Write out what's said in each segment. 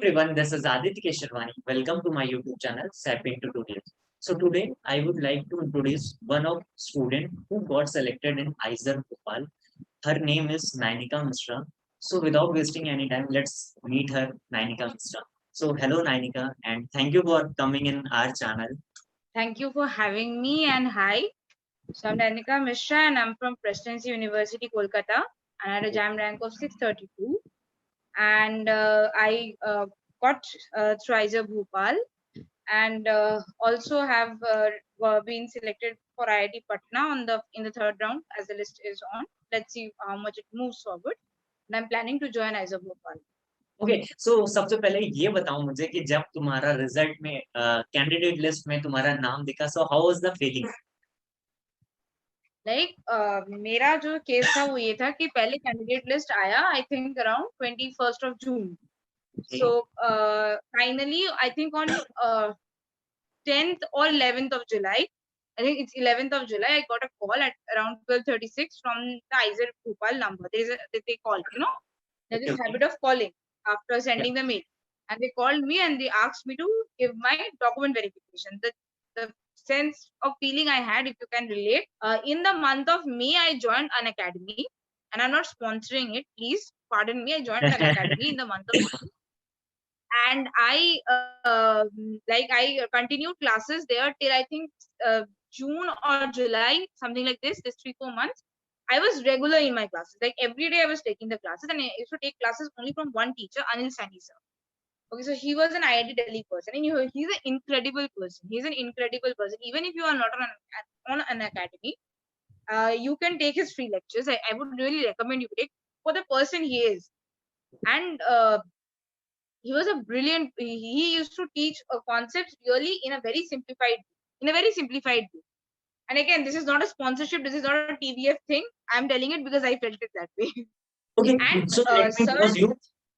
everyone, this is Aditya Sharwani. Welcome to my YouTube channel, Sapping Tutorials. So today I would like to introduce one of student who got selected in IISER Bhopal. Her name is Nayanika Mishra. So without wasting any time, let's meet her, Nayanika Mishra. So hello Nayanika, and thank you for coming in our channel. Thank you for having me, and hi. So I'm Nayanika Mishra and I'm from Presidency University, Kolkata, and I had a JAM rank of 632. And I got through IISER Bhopal, and also have been selected for IIT Patna in the third round, as the list is on. Let's see how much it moves forward. And I'm planning to join IISER Bhopal. Okay so सबसे पहले ये बताओ मुझे कि जब तुम्हारा result में candidate list में तुम्हारा नाम दिखा, so how was the feeling? मेरा जो केस था वो ये था कि पहले कैंडिडेट लिस्ट आया I think around 21st of June. So finally I think on 10th or 11th of July, I think it's 11th of July, I got a call at around 12:36 from the IISER Bhopal number. They call, there's this habit of calling after sending the mail, and they called me and they asked me to give my document verification. The sense of feeling I had, if you can relate, in the month of May I joined an academy, and I'm not sponsoring it, please pardon me. I joined an academy in the month of May, and I continued classes there till I think June or July, something like this 3-4 months. I was regular in my classes. Like every day I was taking the classes, and I used to take classes only from one teacher, Anil Sani sir. Okay, so he was an IIT Delhi person, and he's an incredible person. He's an incredible person. Even if you are not on an academy, you can take his free lectures. I would really recommend you take for the person he is. And he was a brilliant. He used to teach concepts really in a very simplified way. And again, this is not a sponsorship. This is not a TVF thing. I'm telling it because I felt it that way. Okay, and so let me pause you.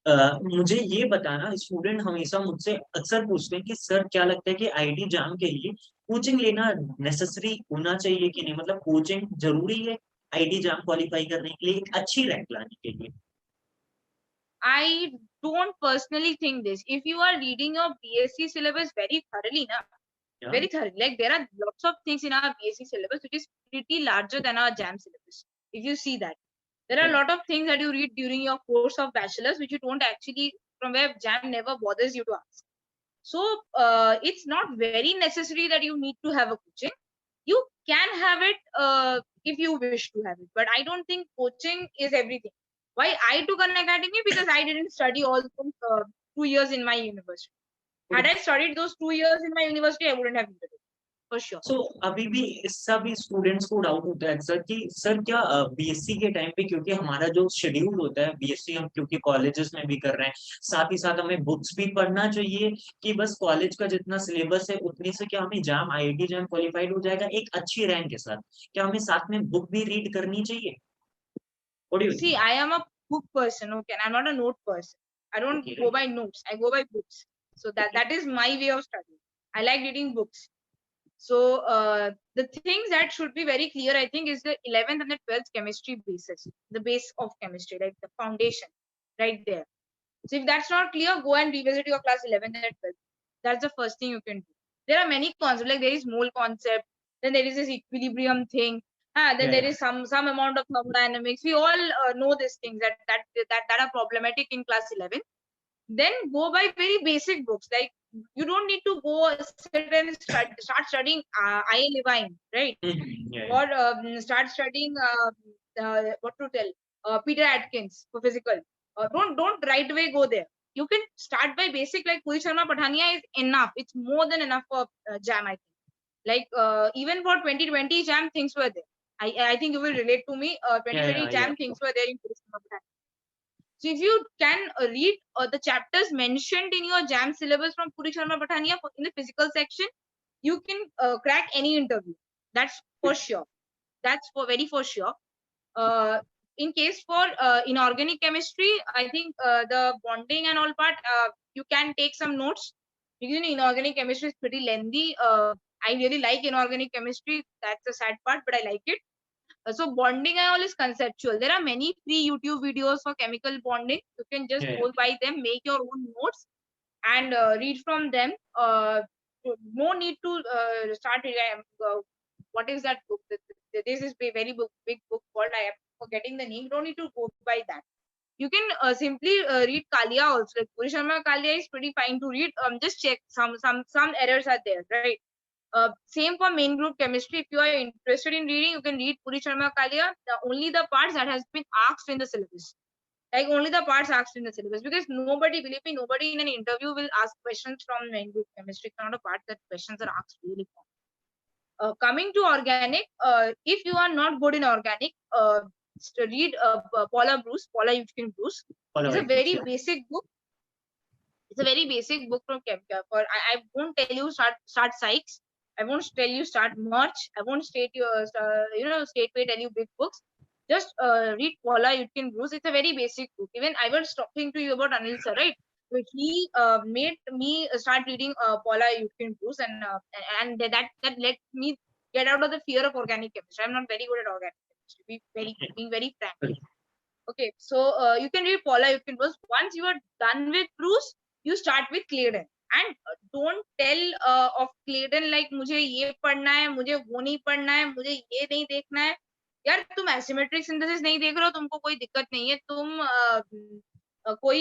मुझे ये बताना, student हमेशा मुझसे अक्सर पूछते हैं कि sir क्या लगता है कि आईआईटी जाम के लिए कोचिंग लेना नेसेसरी होना चाहिए कि नहीं, मतलब कोचिंग जरूरी है आईआईटी जाम क्वालिफाई करने के लिए, एक अच्छी रैंक लाने के लिए? I don't personally think this. If you are reading your BSc syllabus very thoroughly, very thoroughly, like there are lots of things in our BSc syllabus which is pretty larger than our JAM syllabus. If you see that, there are a lot of things that you read during your course of bachelor's which you don't actually, from where JAM never bothers you to ask. So it's not very necessary that you need to have a coaching. You can have it if you wish to have it, but I don't think coaching is everything. Why I took an academy? Because I didn't study all those 2 years in my university. Had I studied those 2 years in my university, I wouldn't have needed it, for sure. So अभी भी सभी students को doubt होता है sir कि sir क्या BSc के time पे, क्योंकि हमारा जो शेड्यूल होता है बीएससी हम क्योंकि कॉलेजेस में भी कर रहे हैं, साथ ही साथ हमें बुक्स भी पढ़ना चाहिए कि बस कॉलेज का जितना सिलेबस है उतने से क्या हमें जाम आईआईटी जाम क्वालिफाइड हो जाएगा एक अच्छी रैंक के साथ? क्या हमें साथ में बुक भी रीड करनी चाहिए? See, I am a book person, okay, and I'm not a note person. I don't go by notes. I go by books. So that is my way of studying. I like reading books. So the things that should be very clear, I think, is the 11th and the 12th chemistry basis, the base of chemistry, like the foundation, right there. So if that's not clear, go and revisit your class 11th and 12th. That's the first thing you can do. There are many concepts, like there is mole concept, then there is this equilibrium thing, then there is some amount of thermodynamics. We all know these things that are problematic in class 11. Then go by very basic books. Like you don't need to go sit and start studying I. Levine, right? Or start studying what to tell Peter Atkins for physical. Don't right away go there. You can start by basic, like Puri Sharma Pathania is enough. It's more than enough for JAM, I think. Like even for 2020 JAM, things were there. I think you will relate to me. 2020 JAM, things were there in Puri Sharma Pathania. So if you can read the chapters mentioned in your JAM syllabus from Puri Sharma Pathania in the physical section, you can crack any interview. That's for sure. That's for sure. In case for inorganic chemistry, I think the bonding and all part, you can take some notes. Because inorganic chemistry is pretty lengthy. I really like inorganic chemistry. That's the sad part, but I like it. So bonding and all is conceptual. There are many free YouTube videos for chemical bonding. You can just go by them, make your own notes, and read from them. No need to start what is that book? This is a very big book called, I am forgetting the name. Don't need to go by that. You can simply read Kalia also. Like Puri Sharma Kalia is pretty fine to read. Just check some errors are there, right? Same for main group chemistry. If you are interested in reading, you can read Puri Sharma Kalia. Only the parts that has been asked in the syllabus. Like only the parts asked in the syllabus, because nobody, believe me, nobody in an interview will ask questions from main group chemistry. It's not a part that questions are asked really from. Coming to organic, if you are not good in organic, read Paula Eugen Bruce. It's a very basic book. It's a very basic book from Chemcare. I won't tell you start Sykes. I won't tell you start March. I won't state straightway tell you big books. Just read Paula Yutkin Bruce. It's a very basic book. Even I was talking to you about Anil sir, right? So he made me start reading Paula Yutkin Bruce, and that let me get out of the fear of organic chemistry. I'm not very good at organic chemistry. Being very frank. Okay, so you can read Paula Yutkin Bruce. Once you are done with Bruce, you start with Claydon. And don't tell of Claydon like मुझे ये पढ़ना है, मुझे वो नहीं पढ़ना है, मुझे ये नहीं देखना है. यार तुम asymmetric synthesis नहीं देख रहे हो, तुमको कोई दिक्कत नहीं है. तुम कोई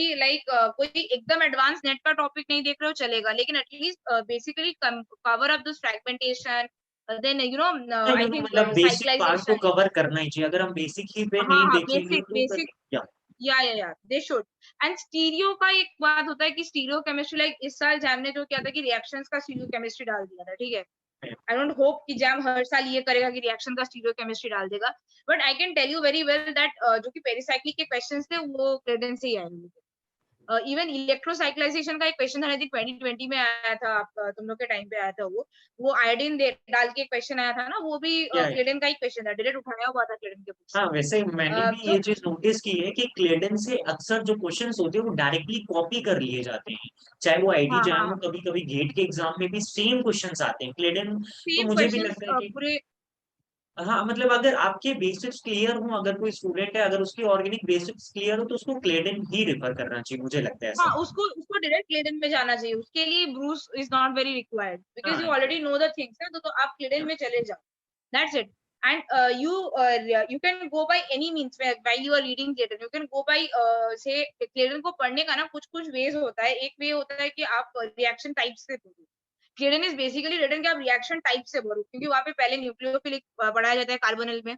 एकदम एडवांस नेट का टॉपिक नहीं देख रहे हो, चलेगा. लेकिन at least basically cover up this fragmentation, then I think basic part को कवर करना ही चाहिए. अगर हम बेसिक ही पे नहीं देखेंगे तो या दे शुड. एंड स्टीरियो का एक बात होता है कि स्टीरियो केमिस्ट्री, लाइक इस साल जैम ने जो किया था कि रिएक्शंस का स्टीरियो केमिस्ट्री डाल दिया था, ठीक है. आई डोंट होप कि जैम हर साल ये करेगा कि रिएक्शन का स्टीरियो केमिस्ट्री डाल देगा, but I can tell you very well that जो कि पेरिसाइक्लिक के क्वेश्चंस थे वो क्रेडेंस से ही आए. इवन इलेक्ट्रोसाइक्लाइजेशन का एक क्वेश्चन था, 2020 में आया था, तुम लोग के टाइम पे आया था. वो आयोडीन डाल के क्वेश्चन आया था ना, वो भी क्लेडन का ही क्वेश्चन था. डायरेक्ट उठाया हुआ था क्लेडन के बुक से. हाँ, वैसे मैंने भी ये चीज नोटिस की है कि क्लेडन से अक्सर जो क्वेश्चंस होते हैं वो डायरेक्टली कॉपी कर लिए जाते हैं. चाहे वो आईटी जैम हो, कभी कभी गेट के एग्जाम में भी सेम क्वेश्चंस आते हैं क्लेडन. तो मुझे भी लगता है कि हाँ, मतलब अगर आपके बेसिक्स क्लियर हो, अगर कोई स्टूडेंट है, अगर उसकी ऑर्गेनिक बेसिक्स क्लियर हो, तो उसको क्लेडन ही रेफर करना चाहिए, मुझे लगता है. हाँ, उसको डायरेक्ट क्लेडन में जाना चाहिए. उसके लिए Bruce is not very required, because you already know the things है. तो आप क्लेडन में चले जाओ. That's it. And you can go by any means while you are reading Clayton. You can go by say Clayton को पढ़ने का ना कुछ वेज होता है. एक वे होता है कि आप रिएक्शन टाइप से पढ़ो. Clayton is basically written कि आप रिएक्शन टाइप से पढ़ो, क्योंकि वहाँ पे पहले न्यूक्लियोफिलिक पढ़ाया जाता है कार्बोनिल में,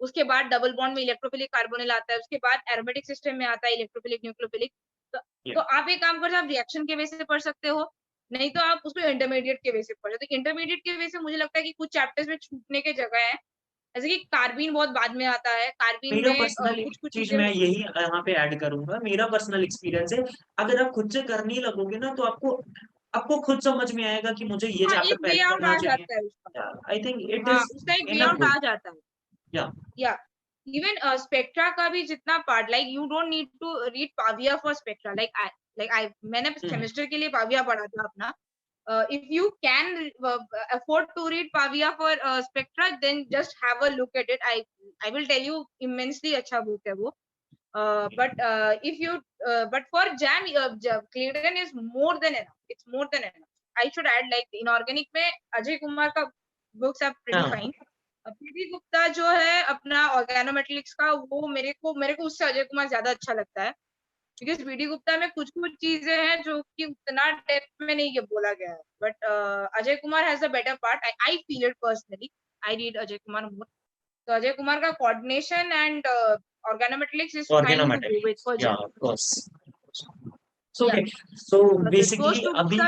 उसके बाद डबल बॉन्ड में इलेक्ट्रोफिलिक कार्बोनिल आता है, उसके बाद एरोमेटिक सिस्टम में आता है इलेक्ट्रोफिलिक न्यूक्लियोफिलिक. तो आप एक काम कर सकते, आप रिएक्शन के वे से पढ़ सकते हो, नहीं तो आप उसको इंटरमीडिएट के वे से पढ़ सकते हो. इंटरमीडिएट के वे से मुझे लगता है कि कुछ चैप्टर्स में छूटने के जगह है, जैसे कि कार्बीन बहुत बाद में आता है. कार्बीन में कुछ चीज मैं यही यहाँ पे ऐड करूंगा. मेरा पर्सनल एक्सपीरियंस है, अगर आप खुद से करने लगोगे ना, तो आपको खुद समझ में आएगा कि मुझे ये चैप्टर पहले पढ़ना चाहिए. आई थिंक इट इज उसका एक वे आउट आ जाता है. या इवन स्पेक्ट्रा का भी जितना part, like you don't need to read Pavia for spectra. Like मैंने सेमेस्टर के लिए पाविया पढ़ा था अपना. If you can afford to read Pavia for Spectra, then just have a look at it. I will tell you, immensely अच्छा book है वो. But for JAM, Clayton is more than enough. It's more than enough. I should add, like inorganic में अजय कुमार का books are pretty fine. प्रीति गुप्ता जो है अपना organometallics का, वो मेरे को उससे अजय कुमार ज्यादा अच्छा लगता है, बिकॉज बीडी गुप्ता में कुछ चीजें हैं जो कि उतना डेप्थ में नहीं बोला गया है. But Ajay Kumar has a better part. I feel it personally. I read Ajay Kumar more. तो अजय कुमार का coordination and organometallics is fine to go with for JAM. Of course. So basically अभी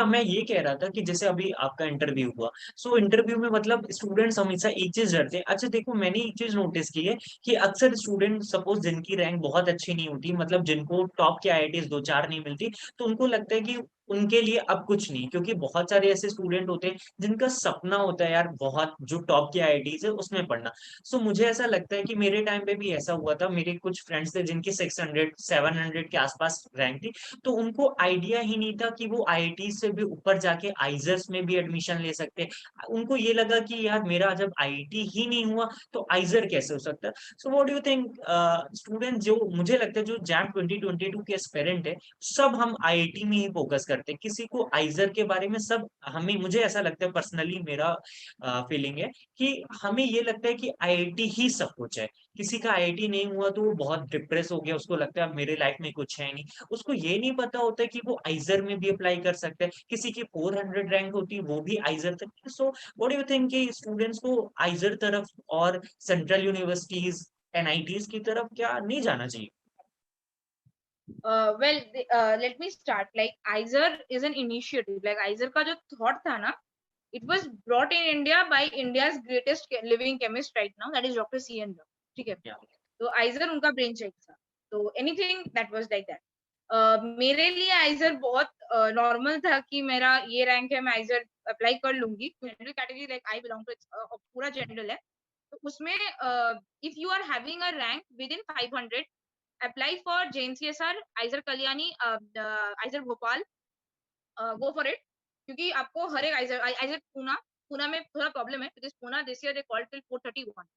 मैं ये कह रहा था कि जैसे अभी आपका इंटरव्यू हुआ, सो इंटरव्यू में मतलब स्टूडेंट्स हमेशा एक चीज डरते हैं. अच्छा देखो, मैंने एक चीज नोटिस की है कि अक्सर स्टूडेंट, सपोज जिनकी रैंक बहुत अच्छी नहीं होती, मतलब जिनको टॉप के आईआईटीज 2-4 नहीं मिलती, तो उनको लगता है कि उनके लिए अब कुछ नहीं, क्योंकि बहुत सारे ऐसे स्टूडेंट होते हैं जिनका सपना होता है यार बहुत जो टॉप की आईआईटीज है उसमें पढ़ना। सो मुझे ऐसा लगता है कि मेरे टाइम पे भी ऐसा हुआ था, मेरे कुछ फ्रेंड्स थे जिनकी 600 700 के आसपास रैंक थी, तो उनको आइडिया ही नहीं था कि वो आईआईटी से भी ऊपर जाके आइजर्स में भी एडमिशन ले सकते हैं। उनको ये लगा कि यार मेरा जब आईआईटी ही नहीं हुआ तो आइजर कैसे हो सकता है। So what do you think student, जो मुझे लगता है जो जैम 2022 के एस्पिरेंट है, सब हम आईआईटी में ही फोकस करते हैं, किसी को आइजर के बारे में सब हमें, मुझे ऐसा लगता है पर्सनली, मेरा फीलिंग है कि हमें ये लगता है कि आईआईटी ही सब कुछ है। किसी का आईआईटी नहीं हुआ तो वो बहुत डिप्रेस हो गया, उसको लगता है अब मेरे लाइफ में कुछ है नहीं। उसको ये नहीं पता होता है कि वो आइजर में भी अप्लाई कर सकता है, किसी की 400 रैंक होती है वो भी आइजर तक। So what do you think कि स्टूडेंट्स को आइजर तरफ और सेंट्रल यूनिवर्सिटीज एनआईटीज की तरफ क्या नहीं जाना चाहिए? Well, let me start. Like IISER is an initiative. Like IISER का जो thought था ना, it was brought in India by India's greatest living chemist right now, that is Dr. C.N. Rao. ठीक है? Yeah. तो IISER उनका brain child था. तो anything that was like that. मेरे लिए IISER बहुत नॉर्मल था कि मेरा ये रैंक है, मैं IISER अप्लाई कर लूंगी. General category like I belong to पूरा जनरल है, तो उसमें if you are having a rank within 500, apply for JNCSR, IISER Kalyani, IISER Bhopal, go for it. क्योंकि आपको हर एक IISER पूना में थोड़ा प्रॉब्लम है, because Poona this year they called till 431.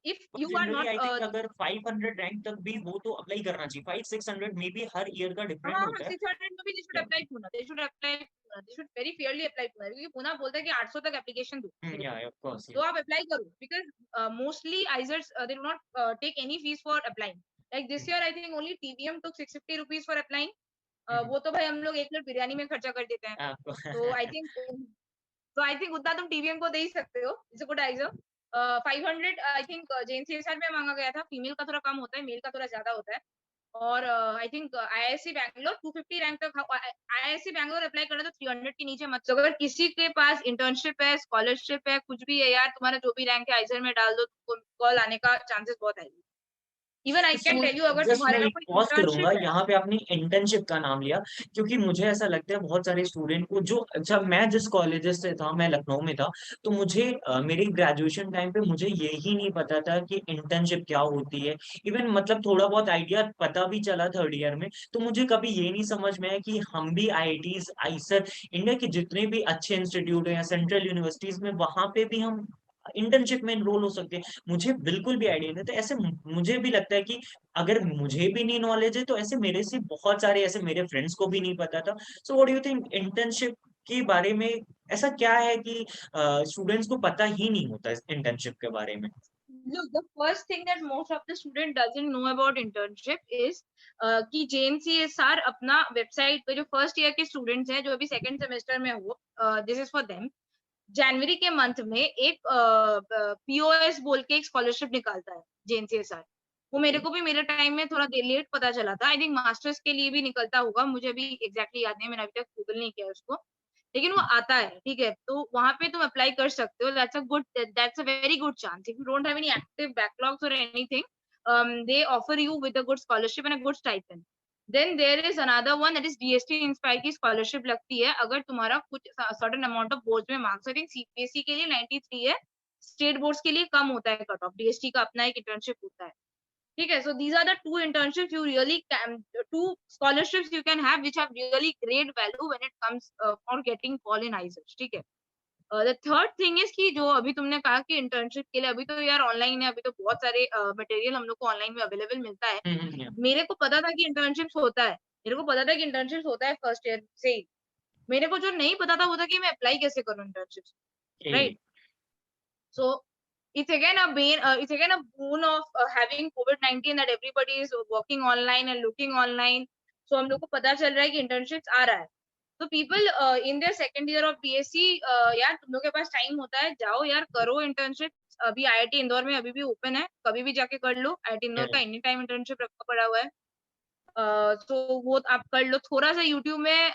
If you are generally not I think अगर 500 rank तक भी वो तो अप्लाई करना चाहिए, 500-600 में भी हर ईयर का डिफरेंट हाँ होता है। 600 में भी they should apply Poona, they should apply Poona, they should very fairly apply Poona, क्योंकि पूना बोलता है कि 800 तक एप्लीकेशन दो मेरे को, या ऑफ कोर्स। तो आप अप्लाई करो, because mostly IISERs they do not take any fees for applying. Like this year I think only TVM took 650 rupees for applying. वो तो भाई हम लोग एक प्लेट बिरयानी में खर्चा कर देते हैं, तो आई थिंक उतना तुम टीवीएम को दे ही सकते हो, it's a good idea. 500 I think JNCASR में मांगा गया था, फीमेल का थोड़ा कम होता है, मेल का थोड़ा ज्यादा होता है. और I think IISc Bangalore 250 rank तक, आईआईएससी बैंगलोर अप्लाई करना तो 300 के नीचे मत. तो अगर किसी के पास इंटर्नशिप है, स्कॉलरशिप है, कुछ भी है यार, तुम्हारा जो भी रैंक है आइजर में डाल दो, तुमको कॉल आने का चांसेस बहुत है. Even I can tell you, अगर जस्ट मैं तुम्हारे एक कोई पॉज करूंगा, इंटर्नशिप है. यहाँ पे आपने इंटर्नशिप का नाम लिया, क्योंकि मुझे ऐसा लगता है बहुत सारे स्टूडेंट को, जो जब मैं जिस कॉलेज से था, मैं लखनऊ में था, तो मुझे मेरी ग्रेजुएशन टाइम पे मुझे यही नहीं पता था कि इंटर्नशिप क्या होती है। इवन मतलब थोड़ा बहुत आइडिया पता भी चला थर्ड ईयर में, तो मुझे कभी ये नहीं समझ में आया कि हम भी आईआईटीज आईसर इंडिया के जितने भी अच्छे इंस्टीट्यूट है या सेंट्रल यूनिवर्सिटीज में, वहां पे भी हम इंटर्नशिप में एनरोल हो सकते हैं। मुझे बिल्कुल भी आइडिया नहीं था। ऐसे मुझे भी लगता है कि अगर मुझे भी नहीं नॉलेज है तो ऐसे मेरे से बहुत सारे ऐसे मेरे फ्रेंड्स को भी नहीं पता था। So what do you think internship के बारे में, ऐसा क्या है कि स्टूडेंट्स को पता ही नहीं होता इंटर्नशिप के बारे में? Look, the first thing that most of the student doesn't know about internship is कि JNCSR अपना वेबसाइट पे, जो फर्स्ट ईयर के स्टूडेंट्स हैं जो अभी सेकंड सेमेस्टर में हो, दिस इज फॉर देम, जनवरी के मंथ में एक पीओएस बोल के एक स्कॉलरशिप निकालता है JNCSR. वो मेरे को भी मेरे टाइम में थोड़ा लेट पता चला था. आई थिंक मास्टर्स के लिए भी निकलता होगा, मुझे भी एग्जैक्टली याद नहीं, मैंने अभी तक गूगल नहीं किया उसको, लेकिन वो आता है. ठीक है, तो वहां पे तुम अप्लाई कर सकते हो. That's a very good chance. If you don't have any active backlogs और anything, they offer you with a good scholarship and a good stipend. Then there is another one, that is DST inspire की scholarship लगती है अगर तुम्हारा कुछ certain amount of boards में marks. I think CBSE के लिए 93 है, स्टेट बोर्ड्स के लिए कम होता है कट ऑफ. डीएसटी का अपना एक इंटर्नशिप होता है. ठीक है, so these are the two internships you really can, two scholarships you can have which have really great value when it comes for getting call in IISER. ठीक है. The third thing is कि जो अभी तुमने कहा कि internship के लिए अभी तो यार ऑनलाइन है, अभी तो बहुत सारे मटेरियल हम लोग को ऑनलाइन में अवेलेबल मिलता है. मेरे को पता था कि इंटर्नशिप होता है, मेरे को पता था कि इंटर्नशिप होता है फर्स्ट ईयर से ही. मेरे को जो नहीं पता था वो था कि मैं अप्लाई कैसे करूँ internship, right? So it's again a boon of having COVID-19 that everybody is working online and looking online. So हम लोग को पता चल रहा है कि इंटर्नशिप्स आ रहा है. तो people in their second year of BSc, यार तुम लोग के पास टाइम होता है, जाओ यार करो इंटर्नशिप. अभी आईआईटी इंदौर में अभी भी ओपन है, कभी भी जाके कर लो. आईआईटी इंदौर का एनी टाइम इंटर्नशिप रखा पड़ा हुआ है. तो वो आप कर लो. थोड़ा सा यूट्यूब में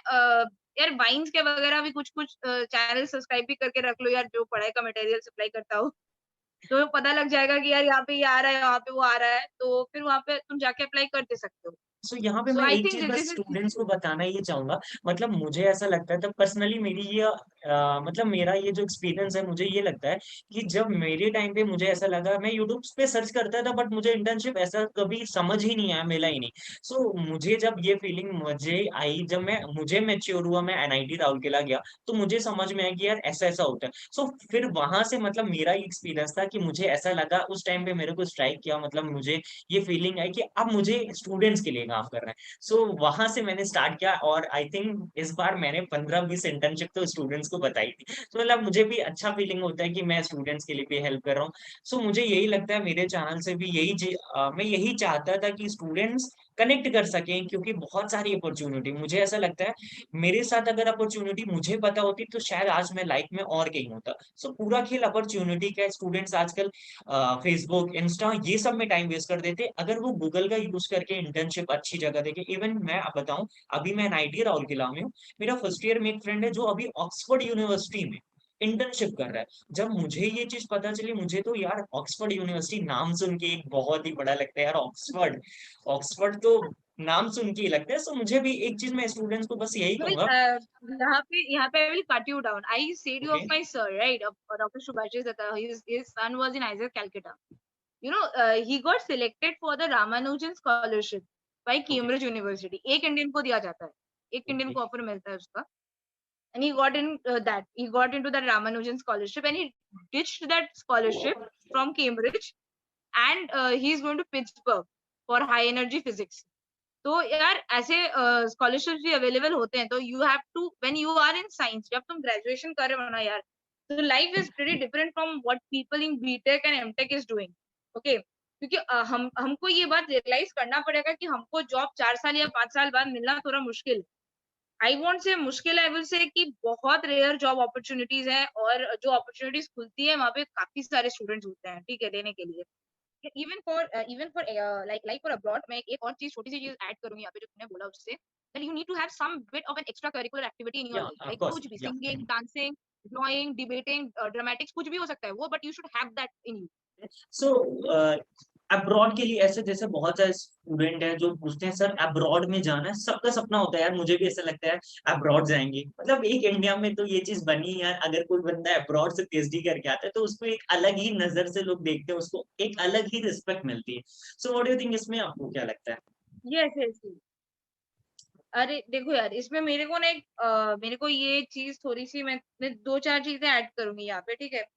यार वाइन्स के वगैरह भी कुछ कुछ चैनल सब्सक्राइब भी करके रख लो यार, जो पढ़ाई का मटेरियल सप्लाई करता हो, तो पता लग जाएगा कि यार यहाँ पे ये आ रहा है, यहाँ पे वो आ रहा है, तो फिर वहां पे तुम जाके अप्लाई कर दे सकते हो. सो यहाँ पे मैं I एक think चीज that बस this is स्टूडेंट्स को बताना ये चाहूंगा, मतलब मुझे ऐसा लगता है, तब पर्सनली मेरी ये मतलब मेरा ये जो एक्सपीरियंस है, मुझे ये लगता है कि जब मेरे टाइम पे मुझे ऐसा लगा, मैं यूट्यूब पे सर्च करता था बट मुझे इंटर्नशिप ऐसा कभी समझ ही नहीं आया, मिला ही नहीं। सो मुझे जब ये फीलिंग मुझे आई, जब मुझे मैच्योर हुआ, मैं एनआईटी राउरकेला गया, तो मुझे समझ में आया कि यार ऐसा ऐसा होता है। सो फिर वहां से मतलब मेरा एक्सपीरियंस था कि मुझे ऐसा लगा उस टाइम पे, मेरे को स्ट्राइक किया, मतलब मुझे ये फीलिंग आई कि अब मुझे स्टूडेंट्स के लिए काम करना है। सो वहां से मैंने स्टार्ट किया, और आई थिंक इस बार मैंने 15-20 इंटर्नशिप तो स्टूडेंट्स को बताई थी। तो मतलब मुझे भी अच्छा फीलिंग होता है कि मैं स्टूडेंट्स के लिए भी हेल्प कर रहा हूँ। सो मुझे यही लगता है, मेरे चैनल से भी मैं यही चाहता था कि स्टूडेंट्स कनेक्ट कर सकें, क्योंकि बहुत सारी अपॉर्चुनिटी, मुझे ऐसा लगता है मेरे साथ अगर अपॉर्चुनिटी मुझे पता होती तो शायद आज मैं लाइफ में और कहीं होता। सो पूरा खेल अपॉर्चुनिटी का है। स्टूडेंट्स आजकल फेसबुक, इंस्टा, ये सब में टाइम वेस्ट कर देते, अगर वो गूगल का यूज करके इंटर्नशिप अच्छी जगह देखे। इवन मैं आप बताऊं, अभी मैं एनआईटी राउरकेला में हूँ, मेरा फर्स्ट ईयर में एक फ्रेंड है जो अभी ऑक्सफोर्ड यूनिवर्सिटी में इंटर्नशिप कर रहा है। जब मुझे ये चीज पता चली, मुझे तो यार ऑक्सफोर्ड यूनिवर्सिटी नाम सुन के एक बहुत ही बड़ा लगता है यार, ऑक्सफोर्ड, ऑक्सफोर्ड तो नाम सुन के ही लगता है। सो मुझे भी एक चीज मैं स्टूडेंट्स को बस यही well, कहूंगा। यहाँ पे I will cut you down. I said you okay, of my sir, right? Of Dr. Subhashis Datta. His son was in IISER Calcutta. You know, he got selected for the Ramanujan scholarship by okay, Cambridge University. एक Indian को दिया जाता है, एक Indian okay, को offer मिलता है उसका, and he got in that. He got into that Ramanujan scholarship, and he ditched that scholarship from Cambridge, and he is going to Pittsburgh for high energy physics. तो यार ऐसे scholarship भी available होते हैं, तो you have to, when you are in science, जब तुम graduation कर रहे हो ना यार, तो life is pretty different from what people in BTech and MTech is doing. Okay, क्योंकि हमको ये बात रियलाइज करना पड़ेगा कि हमको जॉब 4 साल या 5 साल बाद मिलना थोड़ा मुश्किल, आई वॉन्ट से मुश्किल, आई विल से कि बहुत रेयर जॉब अपॉर्चुनिटीज है, और जो अपॉर्चुनिटीज खुलती है वहाँ पे काफी सारे स्टूडेंट्स होते हैं, ठीक है, देने के लिए। even for like for abroad, मैं एक और चीज, छोटी सी चीज ऐड करूंगी यहाँ पे जो तुमने बोला उससे, that you need to have some bit of an extra curricular activity in your या life, ऑफ like कोर्स, कुछ भी, या। singing, dancing, drawing, debating, dramatics, कुछ भी हो सकता है वो, but you should have that in you. So abroad के लिए ऐसे जैसे बहुत सारे स्टूडेंट हैं जो पूछते हैं सर अब्रॉड में जाना है, सबका सपना होता है यार, मुझे भी ऐसा लगता है अब्रॉड जाएंगे, मतलब एक इंडिया में तो ये चीज बनी है यार, अगर कोई बंदा अब्रॉड से पीएचडी करके आता है तो उसको एक अलग ही नजर से लोग देखते हैं, उसको एक अलग ही रिस्पेक्ट मिलती है। So what do you think, इसमें आपको क्या लगता है? Yes, yes, yes. अरे देखो यार, इसमें मेरे को ना एक मेरे को ये चीज थोड़ी सी, मैं दो चार चीजें ऐड करूंगी यहाँ पे, ठीक है।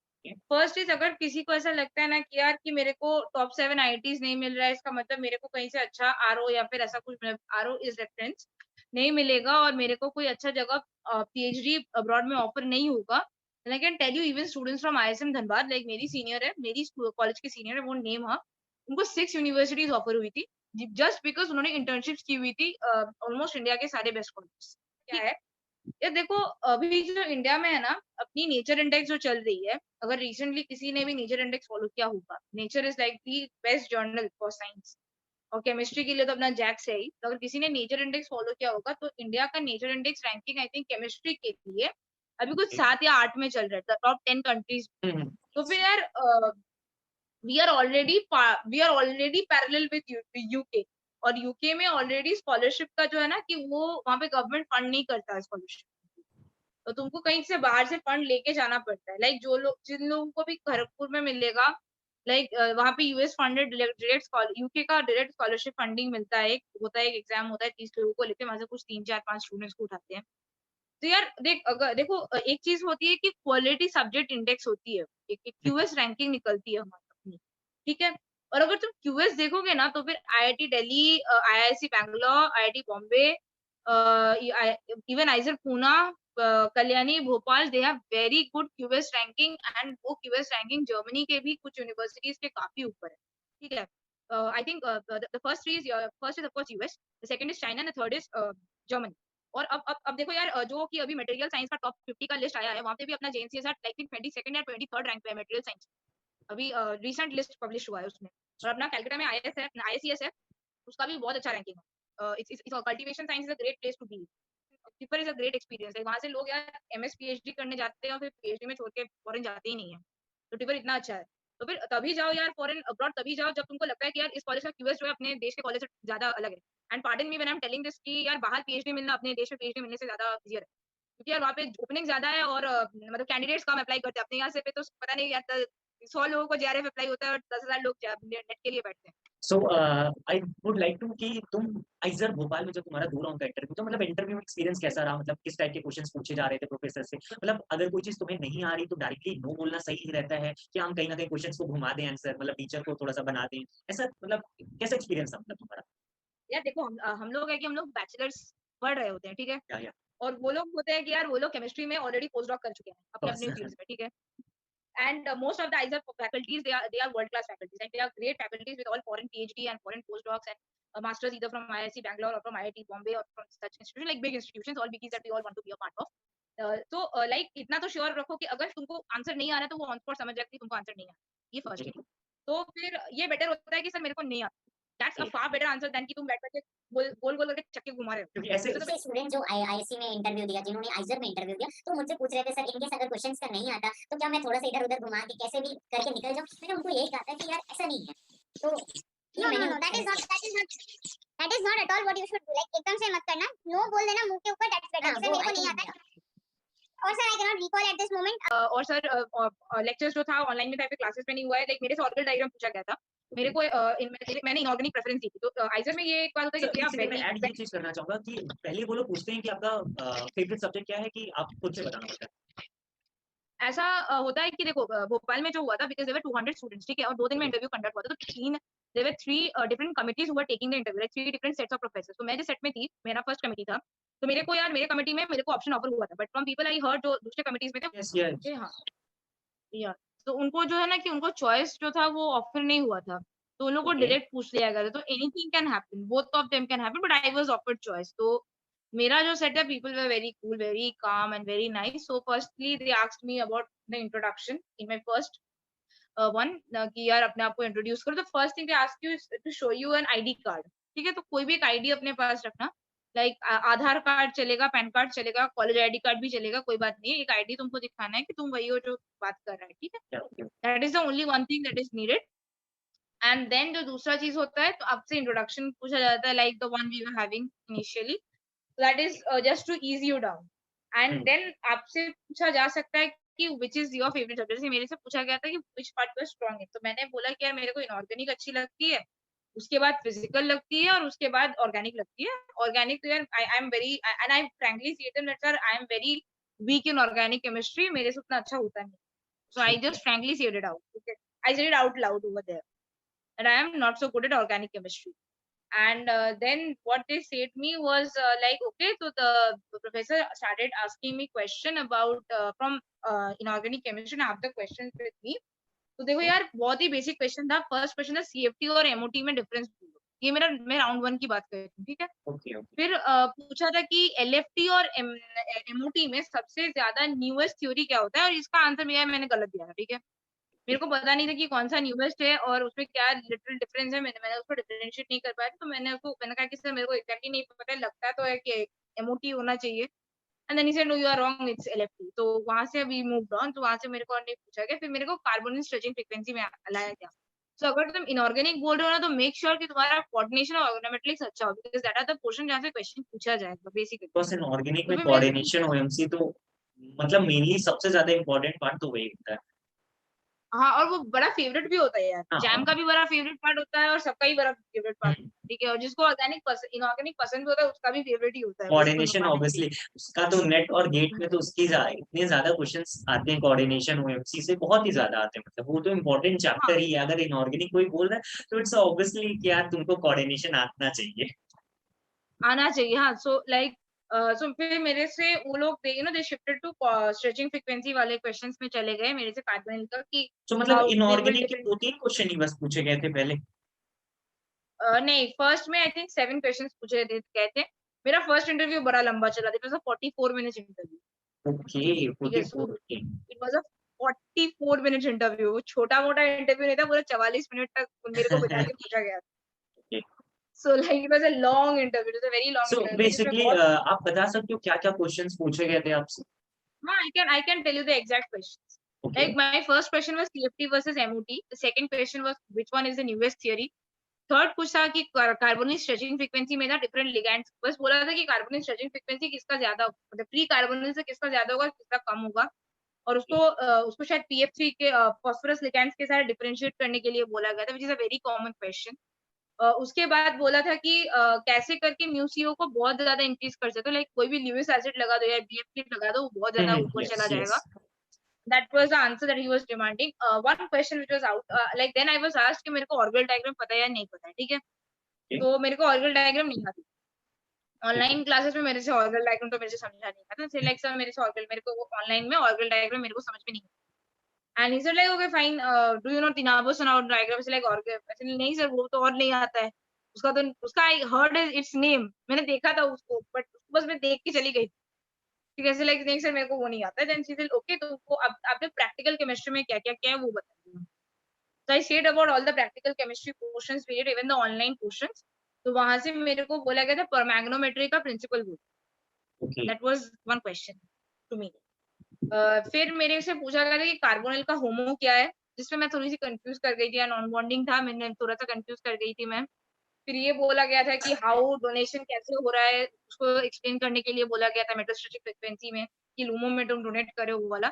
फर्स्ट इज, अगर किसी को ऐसा लगता है ना कि यार कि मेरे को टॉप 7 आईआईटीज नहीं मिल रहा है, इसका मतलब मेरे को कहीं से अच्छा आरओ या फिर ऐसा कुछ, आरओ इज रेफरेंस, नहीं मिलेगा, और मेरे को कोई अच्छा जगह पीएचडी अब्रॉड में ऑफर नहीं होगा, I can tell you, even students from ISM Dhanbad, like मेरी सीनियर है, मेरी कॉलेज की सीनियर है, वो नेम है, उनको 6 यूनिवर्सिटीज ऑफर हुई थी, जस्ट बिकॉज उन्होंने इंटर्नशिप की हुई थी ऑलमोस्ट इंडिया के सारे बेस्ट कॉलेज। क्या है ये, देखो, अभी जो इंडिया में है ना, अपनी नेचर इंडेक्स जो चल रही है, अगर रिसेंटली किसी ने भी नेचर इंडेक्स फॉलो किया होगा, nature is like the best journal for science, और केमिस्ट्री के लिए तो अपना जैक्स है ही, तो अगर किसी ने नेचर इंडेक्स फॉलो किया होगा, तो इंडिया का nature index ranking I think chemistry के लिए अभी कुछ 7 या 8 में चल रहा है, टॉप 10 कंट्रीज। हम्म, तो फिर यार we are already parallel with UK, और यूके में ऑलरेडी स्कॉलरशिप का जो है ना, कि वो वहाँ पे गवर्नमेंट फंड नहीं करता है स्कॉलरशिप, तो तुमको कहीं से बाहर से फंड लेके जाना पड़ता है, लाइक जो लोग, जिन लोगों को भी खड़गपुर में मिलेगा, लाइक वहाँ पे यूएस फंडेड डायरेक्ट यूके का डायरेक्ट स्कॉलरशिप फंडिंग मिलता है, एक होता है, एक एग्जाम होता है, 30 लोगों को लेके वहां से कुछ 3 4 5 स्टूडेंट्स को उठाते हैं। तो यार देख, अगर देखो, एक चीज होती है कि क्वालिटी सब्जेक्ट इंडेक्स होती है, एक क्यूएस रैंकिंग निकलती है हमारी अपनी, ठीक है। और अगर तुम क्यूएस देखोगे ना, तो फिर IIT Delhi, IIC Bangalore, IIT Bombay, even आइजर Poona, Kalyani, Bhopal, they have very good QS ranking, and वो क्यूएस रैंकिंग जर्मनी के भी कुछ यूनिवर्सिटीज के काफी ऊपर है, ठीक है। I think the first is of course US, the second is China, the third is Germany. और अब देखो यार, जो कि अभी मटेरियल साइंस का टॉप 50 का लिस्ट आया है, वहाँ पे भी अपना जेएनसीएस लाइक 22nd या 23rd रैंक पे है मटेरियल साइंस, अभी रिसेंट लिस्ट पब्लिश हुआ है उसमें। और अपना कैलकाटा में आईएससीएस है, उसका भी बहुत अच्छा रैंकिंग है। Cultivation science is a great place to be, paper is a great experience है, वहाँ से लोग यार एमएस पीएचडी करने जाते हैं, और फिर पीएचडी में छोड़ के फॉरेन जाते ही नहीं है, तो टिपर इतना अच्छा है। तो फिर तभी जाओ यार फॉरेन अब्रॉड, तभी जाओ जब तुमको लगता है कि यार इस कॉलेज का क्यूएस जो है अपने देश के कॉलेज से ज्यादा अलग है। And pardon me when I am telling this कि यार बाहर पीएचडी मिलना अपने देश में पीएचडी मिलने से ज्यादा इजियर है, क्योंकि यार वहाँ पे ओपनिंग ज्यादा है और मतलब कैंडिडेट्स कम अप्लाई करते हैं। अपने यहाँ से पे तो पता नहीं यार 100 लोगों को जेआरएफ अप्लाई होता है और 10,000 लोग नेट के लिए बैठते हैं। सो आई वुड लाइक टू कि तुम आइजर भोपाल में जो तुम्हारा 2 राउंड का इंटरव्यू, तो मतलब इंटरव्यू एक्सपीरियंस कैसा रहा? मतलब किस टाइप के क्वेश्चंस पूछे जा रहे थे प्रोफेसर से? मतलब अगर कोई चीज तुम्हें नहीं आ रही तो डायरेक्टली नो बोलना सही रहता है कि हम कहीं ना कहीं क्वेश्चंस को घुमा दें आंसर, मतलब टीचर को थोड़ा सा बना दें, ऐसा मतलब कैसा एक्सपीरियंस था मतलब तुम्हारा? यार देखो हम लोग है कि हम लोग बैचलर्स पढ़ रहे होते हैं, ठीक है, या और वो लोग होते हैं कि यार वो लोग केमिस्ट्री में ऑलरेडी पोस्ट डॉक कर चुके हैं अपने अपने फील्ड्स में, ठीक है। And most of the IISER faculties, they are world class faculties, and they are great faculties with all foreign PhD and foreign postdocs and masters either from IISc Bangalore or from IIT Bombay or from such institutions like big institutions, all biggies that we all want to be a part of. So like इतना तो sure रखो कि अगर तुमको answer नहीं आ रहा है तो वो ऑन स्पॉट समझ जाएगी तुमको आंसर नहीं आ रहा, ये फर्स्ट थिंग। तो फिर ये बेटर होता है कि सर मेरे को नहीं आता, that's a far better answer than कि तुम बैठ करके गोल गोल करके चक्के घुमा रहे हो। क्योंकि ऐसे स्टूडेंट जो आईआईएससी में इंटरव्यू दिया, जिन्होंने आइजर में इंटरव्यू दिया, तो मुझसे पूछ रहे थे सर इनकेस अगर क्वेश्चंस का नहीं आता तो क्या मैं थोड़ा सा इधर उधर घुमा के कैसे भी करके निकल जाऊं। मैंने उनको यही कहा था कि यार ऐसा नहीं है। तो no, that is not at all what you should do, like एकदम से मत करना, नो बोल देना मुंह के ऊपर, दैट्स बेटर। सर मेरे को नहीं आता और sir I can not recall at this moment. और सर लेक्चर्स जो था ऑनलाइन में था, फिर क्लासेस में नहीं हुआ है। लाइक मेरे से ऑर्गेनाइज डायग्राम पूछा गया था, मेरे को मैंने इनऑर्गेनिक प्रेफरेंस दी थी। तो आइजर में ये एक बात होता है कि मैं ऐड ये चीज करना चाहूंगा कि पहले वो लोग पूछते हैं कि आपका फेवरेट सब्जेक्ट क्या है, कि आप खुद से बताना पड़ता है? ऐसा होता है कि देखो भोपाल में जो हुआ था, बिकॉज देयर वर 200 स्टूडेंट्स, ठीक है, और 2 दिन में इंटरव्यू कंडक्ट हुआ था, तो there were 3 different committees who were taking the interview, like 3 different sets of professors. तो मैं जिस सेट में थी, मेरा फर्स्ट कमिटी था, तो मेरे को यार मेरे कमिटी में मेरे को ऑप्शन ऑफर हुआ था, but from people I heard जो दूसरे कमिटीज में थे, yes. हाँ या, तो उनको जो है ना कि उनको चॉइस जो था वो ऑफर नहीं हुआ था, तो उन लोगों को डायरेक्ट पूछ लिया गया था। तो anything can happen, both of them can happen, but I was offered choice. तो मेरा जो सेट है, people were very cool, very calm and very nice. So firstly they asked me about the introduction in my first one, कि यार अपने आप को introduce करो। तो first thing they ask you to show you an ID card, ठीक है, तो कोई भी एक आईडी अपने पास रखना, लाइक आधार कार्ड चलेगा, पैन कार्ड चलेगा, कॉलेज आईडी कार्ड भी चलेगा, कोई बात नहीं, एक आईडी तुमको दिखाना है कि तुम वही हो जो बात कर रहा है, ठीक है। That is the only one thing that is needed. And then जो दूसरा चीज होता है, तो आपसे इंट्रोडक्शन पूछा जाता है, like the one we were having initially, that is just to ease you down. And then आपसे पूछा जा सकता है कि which is your favourite subject. जैसे मेरे से पूछा गया था कि which part you are strong in, तो मैंने बोला कि यार मेरे को इनऑर्गेनिक अच्छी लगती है, उसके बाद फिजिकल लगती है, और उसके बाद ऑर्गेनिक लगती है। ऑर्गेनिक तो यार I am very, and I frankly say that sir I am very weak in organic chemistry, मेरे से उतना अच्छा होता नहीं। So I just frankly said it out, okay, I said it out loud over there, and I am not so good at organic chemistry. And then what they said me was like, okay, so the professor started asking me question about from inorganic chemistry, and I have the questions with me. तो देखो यार बहुत ही basic question था। First question था CFT और MOT में difference, ये मैं राउंड 1 की बात कर रही हूँ, ठीक है। फिर पूछा था कि एलएफटी और एमओटी में सबसे ज्यादा न्यूएस्ट थ्योरी क्या होता है, और इसका आंसर मैंने गलत दिया था, ठीक है। मेरे को पता नहीं था कि कौन सा न्यूएस्ट है और उसमें क्या लिटिल डिफरेंस है, मैंने उसको डिफरेंशिएट नहीं कर पाया। तो मैंने कहा कि सर मेरे को एग्जैक्टली नहीं पता है, लगता तो है कि एमओटी होना चाहिए। And then he said no you are wrong, it's LFT. तो वहां से अभी मूव्ड ऑन, तो वहां से मेरे को और नहीं पूछा गया। फिर मेरे को कार्बन स्ट्रेचिंग फ्रीक्वेंसी में लाया गया। सो अगर तुम इनऑर्गेनिक बोल रहे हो ना, तो मेक श्योर कि तुम्हारा कोऑर्डिनेशन और ऑर्गेनोमेट्रिक्स अच्छा हो, because that are the portion जहां से क्वेश्चन पूछा जाएगा बेसिकली। बस इनऑर्गेनिक में कोऑर्डिनेशन ओएमसी तो मतलब मेनली सबसे ज्यादा इंपॉर्टेंट पार्ट तो वही होता है। हाँ, और वो बड़ा फेवरेट भी होता है यार, जैम का भी बड़ा फेवरेट पार्ट होता है और सबका ही बड़ा फेवरेट पार्ट, ठीक है। और जिसको इनऑर्गेनिक पसंद होता है उसका भी फेवरेट ही होता है कोऑर्डिनेशन। ऑब्वियसली उसका तो नेट और गेट में तो उसकी इतने ज्यादा क्वेश्चंस आते हैं कोऑर्डिनेशन ओएमसी से, बहुत ही ज्यादा आते हैं, मतलब वो तो इम्पोर्टेंट चैप्टर ही है। अगर इनऑर्गेनिक कोई बोल रहा है तो इट्स ऑब्वियसली कि यार तुमको कोऑर्डिनेशन आना चाहिए, आना चाहिए। हाँ, सो लाइक सो फिर मेरे से वो लोग they shifted to stretching frequency वाले क्वेश्चंस में चले गए मेरे से कार्बोनिल का, कि तो मतलब इनऑर्गेनिक के 2-3 क्वेश्चन ही बस पूछे गए थे पहले। नहीं, फर्स्ट में आई थिंक 7 क्वेश्चंस पूछे गए थे। मेरा फर्स्ट इंटरव्यू बड़ा लंबा चला था, it was a 44 minutes interview. Okay, 44। It was a 44 minutes interview, छोटा मोटा इंटरव्यू नहीं था, पूरा 44 मिनट तक मेरे को बिठा के पूछा गया। So like it was a long interview, it was a very long interview. So basically आप बता सकते हो क्या-क्या क्वेश्चंस पूछे गए थे आपसे? हाँ, I can tell you the exact questions. Okay. Like my first question was CFT versus MOT. The second question was which one is the newest theory. Third कुछ था कि कार्बोनिल स्ट्रेचिंग फ्रीक्वेंसी में था डिफरेंट लिगैंड्स, बस बोला था कि carbonyl stretching frequency किसका ज्यादा, मतलब प्री कार्बोनिल से किसका ज्यादा होगा, किसका कम होगा, और उसको शायद PF3 के फॉस्फोरस लिगैंड्स के साथ डिफरेंशिएट करने के लिए बोला गया था, which is a very common question. उसके बाद बोला था कि कैसे करके म्यूसीओ को बहुत ज्यादा इंक्रीज कर सकते हो, लाइक कोई भी ल्यूइस एसिड लगा दो या BF3 लगा दो, वो बहुत ज्यादा ऊपर चला जाएगा। That was the answer that he was demanding. One question which was out, like then I was asked कि मेरे को ऑर्गल डायग्राम पता है या नहीं पता है, ठीक है, तो मेरे को ऑर्गल डायग्राम नहीं आती। ऑनलाइन क्लासेस में मेरे से ऑर्गल डायग्राम तो मेरे से समझा नहीं आता, तो लाइक सर मेरे से ऑर्गल, मेरे को ऑनलाइन में ऑर्गल डायग्राम मेरे को समझ में नहीं आता। And he said like okay fine, do you know Tinabo-Sanaud diagram, is like ऑर्गल, ऐसे नहीं सर वो तो और नहीं आता है, उसका आई हर्ड इट्स नेम, मैंने देखा था उसको, बट बस मैं देख के चली गई, ठीक है, लाइक नहीं सर मेरे को वो नहीं आता है। देन शी सेड ओके, तो वो अब आपने प्रैक्टिकल केमिस्ट्री में क्या क्या किया है वो बताइए। So I said about all the practical chemistry portions we did, even the online portions. तो वहां से मेरे को बोला गया था परमैग्नोमेट्री का प्रिंसिपल बोल, that was one question to me. फिर मेरे से पूछा गया था कि कार्बोनिल का होमो क्या है, जिसमें मैं थोड़ी सी कंफ्यूज कर गई थी, नॉन बॉन्डिंग था, मैंने थोड़ा सा कंफ्यूज कर गई थी मैं। फिर ये बोला गया था कि हाउ डोनेशन कैसे हो रहा है, उसको एक्सप्लेन करने के लिए बोला गया था मेटास्टैटिक फ्रीक्वेंसी में, कि लूमो में तुम डोनेट करे वो वाला।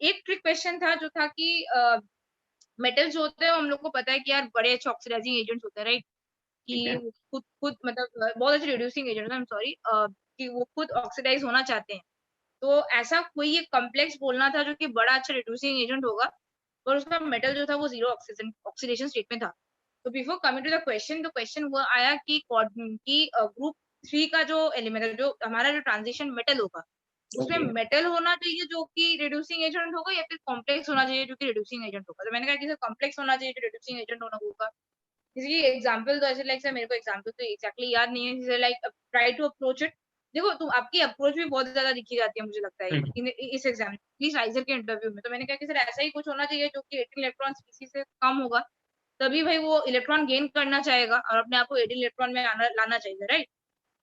एक ट्रिक क्वेश्चन था जो था कि मेटल्स जो होते हैं हम लोग को पता है कि यार बड़े अच्छे ऑक्सीडाइजिंग एजेंट्स होते हैं, राइट, कि खुद खुद मतलब बहुत अच्छे reducing agent, I am sorry, कि वो खुद ऑक्सीडाइज होना चाहते हैं। तो ऐसा कोई एक कॉम्प्लेक्स बोलना था जो कि बड़ा अच्छा रिड्यूसिंग एजेंट होगा, और उसका मेटल जो था वो 0 ऑक्सीडेशन स्टेट में था। तो before coming to the question वो आया कि ग्रुप 3 का जो एलिमेंट है, जो हमारा जो ट्रांजिशन मेटल होगा, उसमें मेटल होना चाहिए जो कि रिड्यूसिंग एजेंट होगा, या फिर कॉम्प्लेक्स होना चाहिए जो कि रिड्यूसिंग एजेंट होगा। तो मैंने कहा कि सर कॉम्प्लेक्स होना चाहिए जो रिड्यूसिंग एजेंट होगा। इसकी एग्जांपल तो ऐसे लाइक सर मेरे को एग्जांपल तो एग्जैक्टली याद नहीं है, like try to approach it. देखो तुम आपकी अप्रोच भी बहुत ज्यादा दिखी जाती है मुझे लगता है इस एग्जाम प्लीज आइजर के इंटरव्यू में। तो मैंने कहा कि सर ऐसा ही कुछ होना चाहिए जो कि 18 इलेक्ट्रॉन स्पीसीज से कम होगा, तभी भाई वो इलेक्ट्रॉन गेन करना चाहेगा और अपने आप को 18 इलेक्ट्रॉन में लाना चाहिए, right.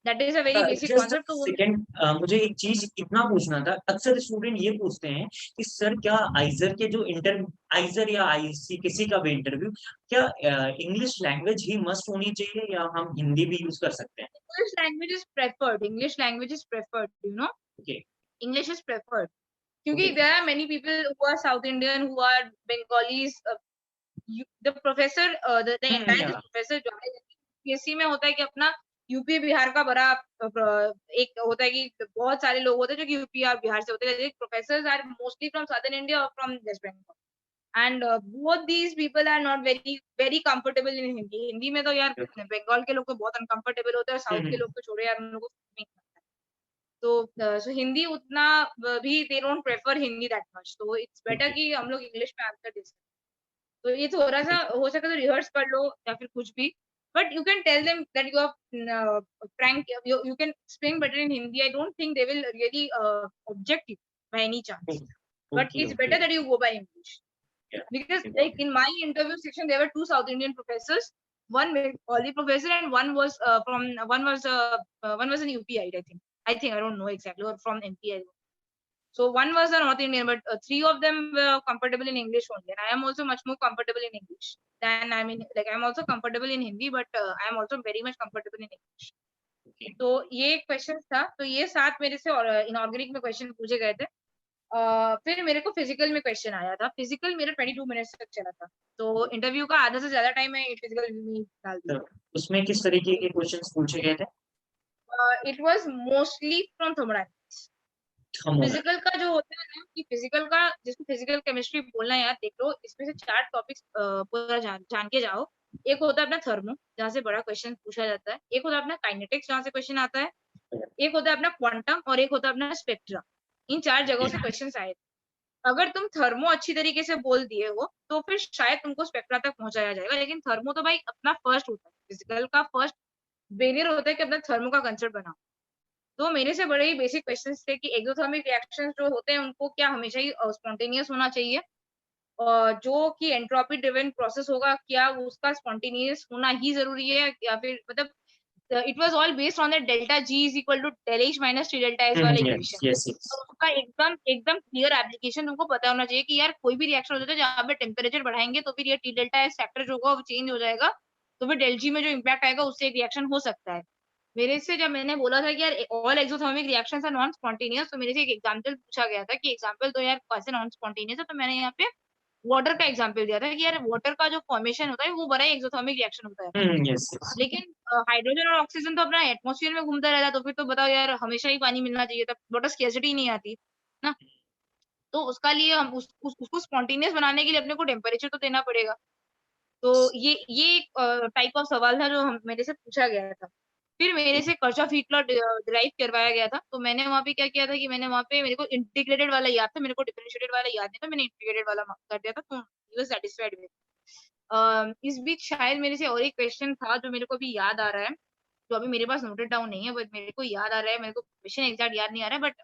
That is a very basic concept. तो सेकंड मुझे एक चीज इतना पूछना था, अक्सर स्टूडेंट ये पूछते हैं कि सर क्या आइजर के जो आइजर या आईसी किसी का भी इंटरव्यू, क्या इंग्लिश लैंग्वेज ही मस्ट होनी चाहिए या हम हिंदी भी यूज कर सकते हैं? English language is preferred, you know, English is preferred, क्योंकि there are many people who are South Indian, who are Bengalis, the professor the entire professor जो है पीएससी में होता है कि अपना यूपी बिहार का बड़ा एक होता है कि बहुत सारे लोग होते हैं जो कि यूपी और बिहार से होते हैं, professors are mostly from southern India और from West Bengal, and both these people are not very comfortable in Hindi में। तो यार बंगाल के लोग तो बहुत अनकंफर्टेबल होते हैं, साउथ के लोग तो छोड़ो यार, उन लोगों को तो सो हिंदी उतना भी they don't prefer Hindi that much, तो इट्स बेटर कि हम लोग इंग्लिश में आंसर दे सकते। तो ये थोड़ा सा हो सके तो रिहर्स कर लो या फिर कुछ भी, but you can tell them that you are frank, you can explain better in Hindi. I don't think they will really object you by any chance, but it's better that you go by English, because like in my interview section there were 2 South Indian professors, one Bengali professor and one was an UPite, I think I don't know exactly, or from MP. So one was a North Indian, but 3 of them were comfortable in English only, and I am also much more comfortable in English than, I mean, like I'm also comfortable in Hindi, but I am also very much comfortable in English. तो ये question था, तो ये 7 मेरे से inorganic में question पूछे गए थे। फिर मेरे को फिजिकल में क्वेश्चन आया था, फिजिकल मेरा 22 मिनट्स तक चला था, तो इंटरव्यू का आधा से ज्यादा टाइम मैं फिजिकल में डाल दिया। उसमें किस तरीके के क्वेश्चंस पूछे गए थे? It was mostly from thermodynamics. Physical का जो होता है ना, कि फिजिकल का जिसको फिजिकल केमिस्ट्री बोलना है यार, देख लो इसमें से 4 टॉपिक्स पूरा जान के जाओ। एक होता है अपना थर्मो, जहाँ से बड़ा क्वेश्चन पूछा जाता है, एक होता है अपना काइनेटिक्स, जहाँ से क्वेश्चन आता है, एक होता है अपना क्वांटम, और एक होता है अपना स्पेक्ट्रा। इन 4 जगहों से क्वेश्चन आए। अगर तुम थर्मो अच्छी तरीके से बोल दिए हो तो फिर शायद तुमको स्पेक्ट्रा तक पहुंचाया जाएगा, लेकिन थर्मो तो भाई अपना फर्स्ट होता है, फिजिकल का फर्स्ट बेरियर होता है कि अपना थर्मो का कंसेप्ट बनाओ। तो मेरे से बड़े ही बेसिक क्वेश्चंस थे कि एक्सोथर्मिक रिएक्शंस जो होते हैं उनको क्या हमेशा ही स्पॉन्टेनियस होना चाहिए, और जो कि एंट्रोपी ड्रिवन प्रोसेस होगा क्या उसका स्पॉन्टेनियस होना ही जरूरी है, या फिर मतलब it was all based on the delta G is equal to del H minus T delta S वाला इक्वेशन। तो उसका एकदम क्लियर एप्लीकेशन तुमको पता होना चाहिए कि यार कोई भी रिएक्शन होता है जहाँ पे टेम्परेचर बढ़ाएंगे तो फिर ये टी डेल्टा एस फैक्टर जो होगा वो चेंज हो जाएगा, तो फिर डेल्जी में जो इम्पैक्ट आएगा उससे एक रिएक्शन हो सकता है। मेरे से जब मैंने बोला था कि यार all exothermic reactions are non spontaneous, तो मेरे से एक एग्जांपल पूछा गया था कि एग्जांपल दो यार कैसे नॉन स्पॉन्टेनियस है, तो मैंने यहाँ पे वाटर का एग्जांपल दिया था कि यार वाटर का जो फॉर्मेशन होता है वो बड़ा एक्सोथर्मिक रिएक्शन होता है। यस लेकिन हाइड्रोजन और ऑक्सीजन तो अपना एटमॉस्फेयर में घूमता रहता है, तो फिर तो बताओ यार हमेशा ही पानी मिलना चाहिए था, वाटर स्केर्सिटी नहीं आती ना। तो उसका लिए हम उसको स्पॉन्टेनियस बनाने के लिए अपने को टेम्परेचर तो देना पड़ेगा। तो ये एक टाइप ऑफ सवाल था जो मेरे से पूछा गया था। फिर मेरे से कर्शॉफ हीट लॉ डिराइव करवाया गया था, तो मैंने वहाँ पे क्या किया था कि मैंने वहाँ पे मेरे को इंटीग्रेटेड वाला याद था, मेरे को डिफरेंशिएटेड वाला याद नहीं था, मैंने इंटीग्रेटेड वाला कर दिया था, तो ही वाज सैटिस्फाइड विद। इस बीच शायद मेरे से और एक क्वेश्चन था जो मेरे को अभी याद आ रहा है, जो अभी मेरे पास नोटेड डाउन नहीं है, बट मेरे को याद आ रहा है, मेरे को क्वेश्चन एग्जैक्ट याद नहीं आ रहा है, बट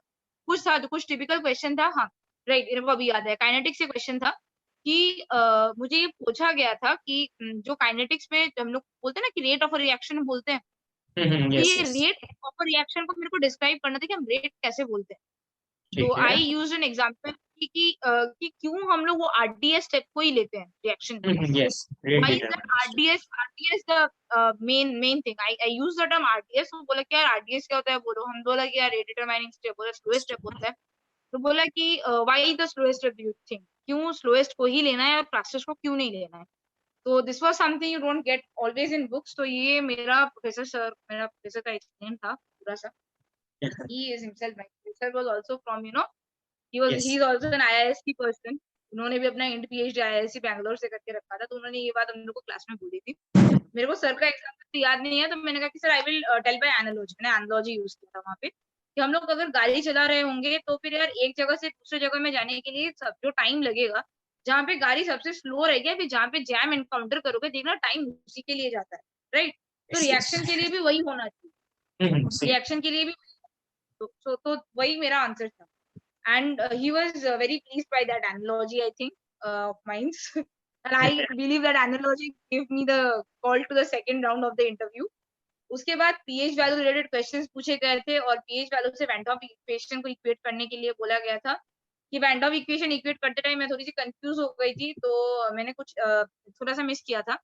कुछ था, कुछ टिपिकल क्वेश्चन था। हाँ राइट, मेरे को अभी याद है, काइनेटिक्स से क्वेश्चन था कि मुझे ये पूछा गया था कि जो काइनेटिक्स में हम लोग बोलते हैं ना कि रेट ऑफ रिएक्शन बोलते हैं, तो यस ये यस रेट ऑफ रिएक्शन को मेरे को डिस्क्राइब करना था कि हम रेट कैसे बोलते हैं। तो ठीक है आई यूज्ड एन एग्जांपल कि क्यों हम लोग वो आरडीएस स्टेप को ही लेते हैं रिएक्शन में। Yes rate Why is that determination RDS the main thing? I use the term RDS, तो बोला कि यार RDS क्या होता है, बोलो, हम बोला कि यार रेट डिटरमाइनिंग स्टेप, बोला स्लोएस्ट स्टेप होता है, तो बोला कि why the slowest step do you think, क्यों स्लोएस्ट को ही लेना है और फास्टेस्ट को क्यों नहीं लेना है। तो this was something you don't get always in books. तो ये मेरा प्रोफेसर का एक्सप्लेन था पूरा सा। he is himself, my professor was also from, you know, he yes is also an IISc person। उन्होंने भी अपना इंट पीएचडी आईआईएससी बैंगलोर से करके रखा था, तो उन्होंने ये बात हम लोग को क्लास में बोली थी। मेरे को सर का एग्जाम्पल तो याद नहीं है, तो मैंने कहा कि sir I will tell by analogy, मैंने एनालॉजी यूज किया था वहाँ पे कि हम लोग अगर गाड़ी चला रहे होंगे तो फिर यार एक जगह से दूसरे जगह में जाने के लिए सब जो टाइम लगेगा, जहाँ पे गाड़ी सबसे स्लो रहेगी, फिर जहाँ पे जैम एनकाउंटर करोगे, देखना टाइम उसी के लिए जाता है, राइट। तो रिएक्शन के लिए भी वही होना चाहिए, रिएक्शन के लिए भी। तो वही मेरा आंसर था। And he was very pleased by that analogy, I think, of mine. And I believe that analogy gave me the call to the second round of the interview. उसके बाद pH वैल्यू रिलेटेड क्वेश्चंस पूछे गए थे, और pH value से van डॉफ equation को equate करने के लिए बोला गया था। कि वैन डॉफ इक्वेशन इक्वेट करते टाइम मैं थोड़ी सी कंफ्यूज हो गई थी, तो मैंने कुछ थोड़ा सा मिस किया था।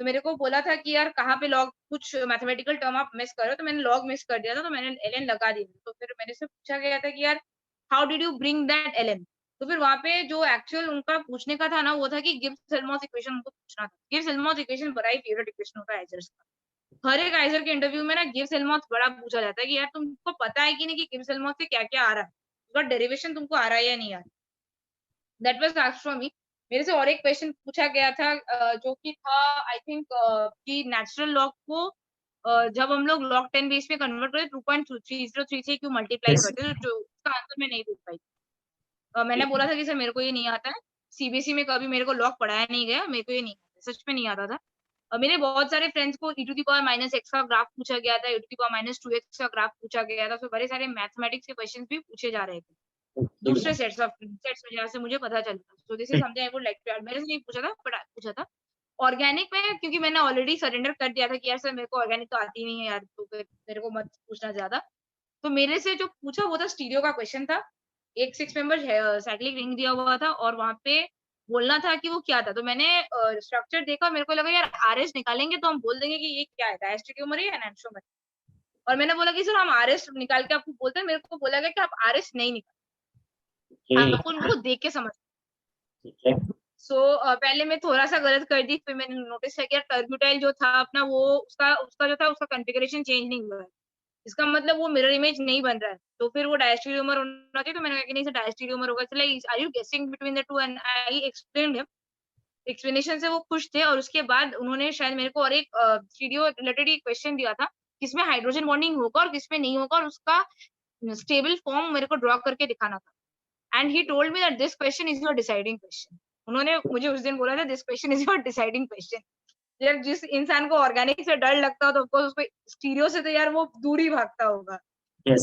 तो मेरे को बोला था कि यार कहाँ पे लॉग, कुछ मैथमेटिकल टर्म आप मिस कर रहे हो, तो मैंने लॉग मिस कर दिया था, तो मैंने एलएन लगा दी। तो फिर मेरे से पूछा गया था कि यार how did you bring that ln. तो फिर वहां पे जो एक्चुअल उनका पूछने का था ना, वो था कि गिब्स-हेल्महोल्ट्ज इक्वेशन उनको पूछना था। गिब्स-हेल्महोल्ट्ज इक्वेशन बड़ा ही फेवरेट इक्वेशन होता है आइजर्स का। हर एक आइजर के इंटरव्यू में ना गिब्स-हेल्महोल्ट्ज बड़ा पूछा जाता है कि यार तुमको पता है कि नहीं कि गिब्स-हेल्महोल्ट्ज से क्या क्या आ रहा है, उसका डेरिवेशन तुमको आ रहा है या नहीं आ रहा। That was asked from me. मेरे से और एक क्वेश्चन पूछा गया था जो कि था आई थिंक कि नेचुरल लॉग को जब हम लोग log 10 बेस में कन्वर्ट करें 2.3033 से क्यों मल्टीप्लाई करते हैं, जो उसका आंसर मैं नहीं दे पाई। मैंने बोला था कि सर मेरे को ये नहीं आता है, सीबीएसई में कभी मेरे को लॉग पढ़ाया नहीं गया, मेरे को ये नहीं आता, सच में नहीं आता था। मेरे बहुत सारे फ्रेंड्स को e to the power -x का ग्राफ पूछा गया था, e to the power -2x का ग्राफ पूछा गया था, तो बड़े सारे मैथमेटिक्स के क्वेश्चंस भी पूछे जा रहे थे दूसरे सेट्स में, जहाँ से मुझे पता चलता। So this is something I would like to add. मेरे से नहीं पूछा था, बट पूछा था ऑर्गेनिक में, क्योंकि मैंने ऑलरेडी सरेंडर कर दिया था कि यार सर मेरे को ऑर्गेनिक तो आती नहीं है यार, तो फिर मेरे को मत पूछना ज्यादा। तो मेरे से जो पूछा वो था स्टीरियो का क्वेश्चन था। एक 6 मेंबर साइक्लिक रिंग दिया हुआ था, और वहां पे बोलना था कि वो क्या था। तो मैंने स्ट्रक्चर देखा, मेरे को लगा यार आरएस निकालेंगे तो हम बोल देंगे कि ये क्या है, डायस्टेरियोमर है या एनांटियोमर। और मैंने बोला कि सर हम आरएस निकाल के आपको बोलते हैं। मेरे को बोला गया कि आप आरएस नहीं निकाल, आपको उनको देख के समझ। सो पहले मैं थोड़ा सा गलत कर दी, फिर मैंने नोटिस किया कि टर्ब्यूटाइल जो था अपना, वो उसका जो था उसका कॉन्फ़िगरेशन चेंज नहीं हुआ है, इसका मतलब वो मिरर इमेज नहीं बन रहा है, तो फिर वो डायस्टेरियोमर होना चाहिए। तो मैंने कहा कि नहीं सर डायस्टेरियोमर होगा। चला आर यू गेसिंग between the two, and I explained him. Explanation से वो खुश थे, और उसके बाद उन्होंने शायद मेरे को और एक स्टीरियो रिलेटेड एक क्वेश्चन दिया था, किसमें हाइड्रोजन बॉन्डिंग होगा और किसमें नहीं होगा, और उसका स्टेबल फॉर्म मेरे को ड्रॉ करके दिखाना था। And he told me that this question is your deciding question. उन्होंने मुझे उस दिन बोला था this question is your deciding question. यार जिस इंसान को ऑर्गेनिक से डर लगता हो, तो ऑफकोर्स उसको स्टीरियो से तो यार वो दूर ही भागता होगा।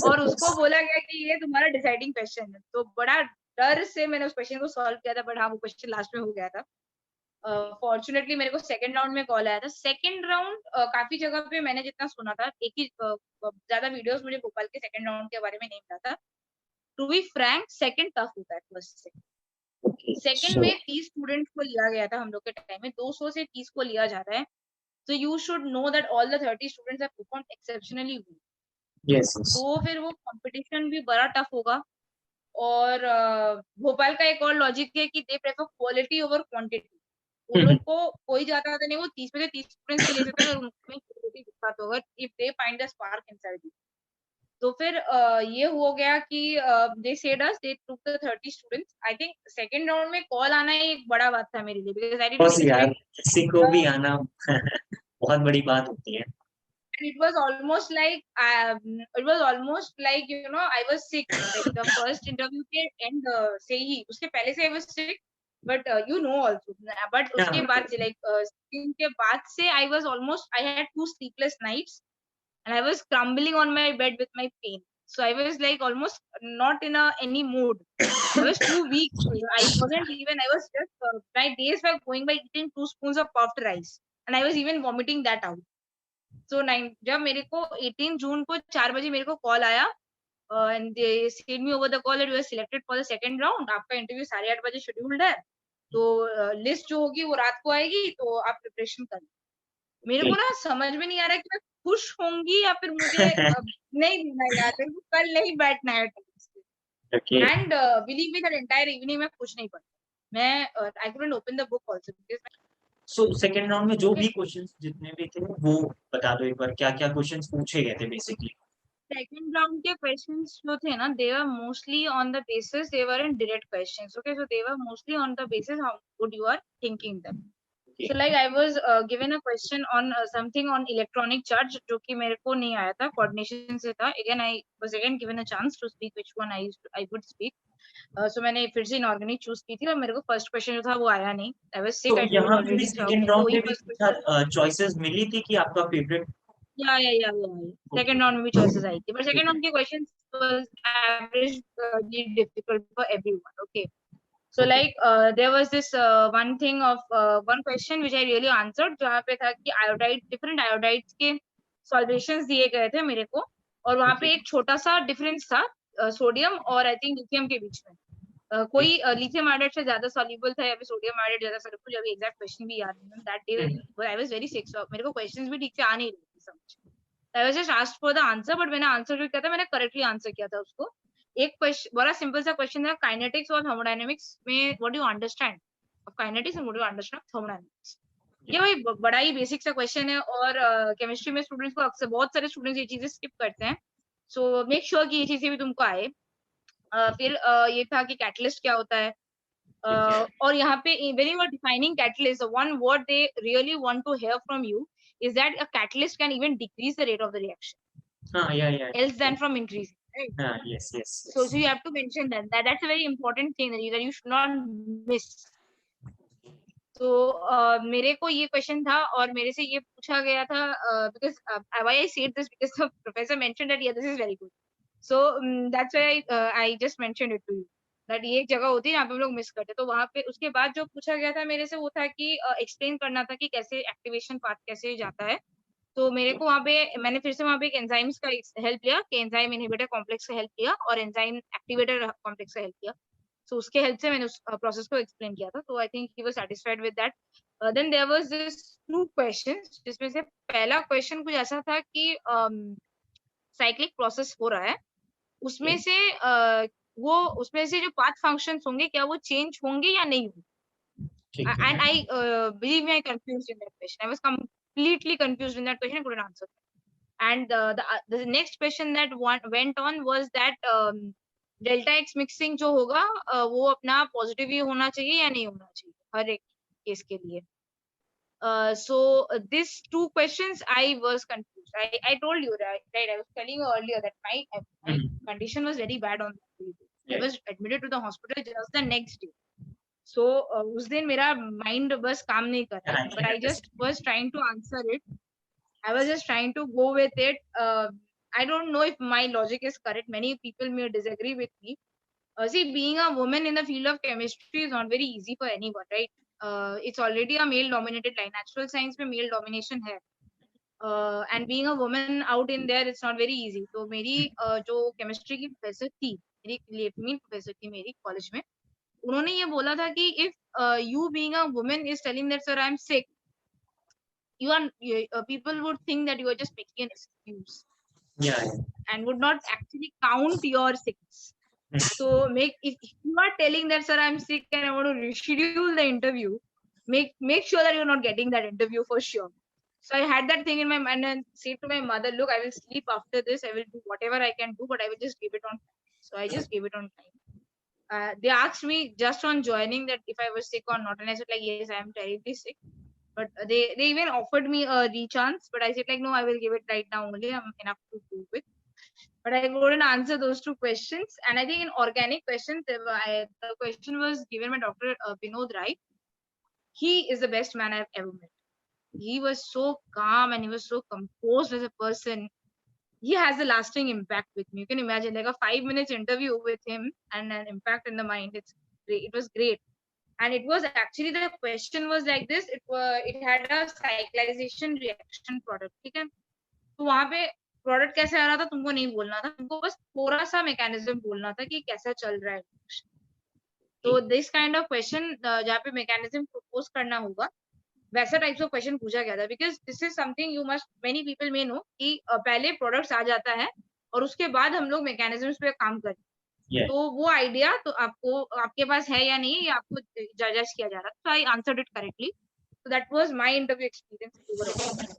और उसको बोला गया कि ये तुम्हारा डिसाइडिंग क्वेश्चन है, तो बड़ा डर से मैंने उस क्वेश्चन को सॉल्व किया था, बट हाँ वो क्वेश्चन लास्ट में हो गया था। फॉर्चुनेटली मेरे को सेकंड राउंड में कॉल आया था। सेकंड राउंड काफी जगह पे मैंने जितना सुना था, एक ही ज्यादा वीडियोस मुझे भोपाल के सेकंड राउंड के बारे में नहीं पता था। To be frank, second tough होता है फर्स्ट से। सेकंड में 30 स्टूडेंट को लिया गया था हम लोग के टाइम में, 200 से 30 को लिया जा रहा है। So you should know that all the 30 students have performed exceptionally well. Yes, yes. तो फिर वो कंपटीशन भी बड़ा टफ होगा. और भोपाल का एक और लॉजिक है कि they prefer quality over quantity. वो लोग को कोई ज्यादा आता नहीं, वो 30 में से 30 स्टूडेंट्स ले सकते हैं अगर उनमें क्वालिटी दिखा तो, अगर if they find the spark inside you. तो फिर ये हो गया कि they said us they took the 30 students. I think second round में कॉल आना ही एक बड़ा बात था मेरे लिए, बिकॉज़ आई बस डिडंट यार एक्सपेक्ट. किसी को भी आना बहुत बड़ी बात होती है. And it was almost like you know I was sick, like the first interview के end से ही, उसके पहले से I was sick, but you know also, but उसके बाद से like के बाद से I had 2 sleepless nights and I was crumbling on my bed with my pain. So I was like almost not in any mood. I was too weak. I was just my days were going by eating 2 spoons of puffed rice and I was even vomiting that out. So जब मेरे को 18 जून को 4 बजे मेरे को call आया and they said me over the call that you are selected for the second round. आपका interview 8:30 बजे शेड्यूल्ड है, तो लिस्ट जो होगी वो रात को आएगी, तो आप प्रिपरेशन कर. मेरे को ना समझ में नहीं आ रहा कि मैं खुश होंगी या फिर मुझे नहीं देना यार, मेरे को कल नहीं बैठना है. And believe me that entire evening मैं कुछ नहीं पढ़ा. मैं I couldn't open the book also because. So second round में जो भी क्वेश्चंस जितने भी थे वो बता दो एक बार, क्या-क्या क्वेश्चंस पूछे गए थे बेसिकली. सेकंड राउंड के क्वेश्चंस जो थे ना, they were mostly on the basis, they weren't direct questions. Okay, so they were mostly on the basis how good you are thinking them. So like I was given a question on something on electronic charge, जो कि मेरे को नहीं आया था, coordination से था. Again I was given a chance to speak which one I would speak. So मैंने फिर से inorganic choose की थी और मेरे को first question जो था वो आया नहीं. I was sick. I told already. Second round में भी चॉइसेस मिली थी कि आपका फेवरेट. Yeah. Second round में भी choices आई थी, but second round के questions was averagely difficult for everyone. Okay. So like there was this one thing of one question which I really answered, जहाँ पे था कि different iodides के solutions दिए गए थे मेरे को, और वहाँ पे एक छोटा सा difference था सोडियम और I think लिथियम के बीच में. कोई लिथियम आयोडाइड से ज्यादा सॉल्युबल था या फिर सोडियम आयोडाइड ज्यादा सॉल्युबल, अभी एग्जैक्ट क्वेश्चन भी याद नहीं. That day I was very sick, so मेरे को क्वेश्चंस भी ठीक से आ नहीं रहे थे समझ. I was just asked for the answer, but मैंने आंसर जो किया था मैंने करेक्टली आंसर किया था उसको. एक क्वेश्चन बड़ा सिंपल सा क्वेश्चन था, काइनेटिक्स और थर्मोडायनेमिक्स में what do you understand of kinetics and what do you understand of thermodynamics. ये भाई बड़ा ही बेसिक सा क्वेश्चन है, और केमिस्ट्री में स्टूडेंट्स को अक्सर बहुत सारे स्टूडेंट्स ये चीजें स्किप करते हैं. सो मेक श्योर कि ये चीजें भी तुमको आए. फिर ये था कि कैटलिस्ट क्या होता है, और यहाँ पे when you are defining catalyst, the one word they really want to hear from you is that a catalyst can even decrease the rate of the reaction. Yeah. Else than from increasing. Right? Yes. So you have to mention that's a very important thing that you should not miss. तो मेरे को ये question था और मेरे से ये पूछा गया था because why I said this because the professor mentioned that yeah this is very good. So that's why I just mentioned it to you that ये एक जगह होती है जहाँ पे हम लोग मिस करते. तो वहाँ पे उसके बाद जो पूछा गया था मेरे से वो था कि एक्सप्लेन करना था कि कैसे एक्टिवेशन पाथ कैसे जाता है. तो मेरे को वहाँ पे मैंने फिर से वहाँ पे एक एंजाइम्स का हेल्प लिया कि एंजाइम इनहिबिटर कॉम्प्लेक्स का हेल्प लिया और एंजाइम एक्टिवेटर कॉम्प्लेक्स का हेल्प लिया. So उसके हेल्प से मैंने उस प्रोसेस को एक्सप्लेन किया था. तो I think he was satisfied with that. Then there was this 2 questions जिसमें से पहला क्वेश्चन कुछ ऐसा था कि साइक्लिक प्रोसेस हो रहा है, उसमें से उसमें से जो पाथ फंक्शंस होंगे क्या वो चेंज होंगे या नहीं होंगे. And I believe me, I confused in that question. I was completely confused in that question. I couldn't answer. And the next question that went on was that delta x mixing जो होगा वो अपना positive ही होना चाहिए या नहीं होना चाहिए हर एक केस के लिए. So these 2 questions I was confused. I told you right. I was telling you earlier that my condition was very bad on that day. I was admitted to the hospital just the next day. So उस दिन मेरा mind बस काम नहीं कर रहा. But I just was trying to answer it. I was just trying to go with it. I don't know if my logic is correct. Many people may disagree with me. See, being a woman in the field of chemistry is not very easy for anyone, right? It's already a male-dominated line. Natural science में male domination है. And being a woman out in there, it's not very easy. तो मेरी जो chemistry की professor थी, मेरी female professor थी मेरी college में, उन्होंने ये बोला था कि if you being a woman is telling that sir I'm sick, people would think that you are just making an excuse. Yeah. And would not actually count your sickness. So if you are telling that, sir, I'm sick and I want to reschedule the interview, make sure that you're not getting that interview for sure. So I had that thing in my mind and said to my mother, look, I will sleep after this. I will do whatever I can do, but I will just give it on time. So I just gave it on time. They asked me just on joining that if I was sick or not, and I said like, yes, I am terribly sick. But they even offered me a rechance, but I said like, no, I will give it right now only. I'm enough to do with. But I couldn't answer those two questions. And I think in organic questions, the question was given by Dr. Vinod Rai. He is the best man I've ever met. He was so calm and he was so composed as a person. He has a lasting impact with me. You can imagine like a 5 minutes interview with him and an impact in the mind. It's great. It was great. And it was actually, the question was like this. It had a cyclization reaction product. ठीक है? तो वहां पे product कैसे आ रहा था तुमको नहीं बोलना था, तुमको बस थोड़ा सा मैकेनिज्म बोलना था कि कैसा चल रहा है. तो दिस काइंड ऑफ क्वेश्चन जहाँ पे मैकेनिज्म प्रपोज करना होगा, वैसा टाइप्स ऑफ क्वेश्चन पूछा गया था. Because this is something you must, many people may know कि पहले प्रोडक्ट्स आ जाता है और उसके बाद हम लोग मैकेनिज्म्स पे काम करते हैं. तो वो आइडिया तो आपको, आपके पास है या नहीं, ये आपको जज किया जा रहा था. So I answered it correctly. So that was my interview experience overall.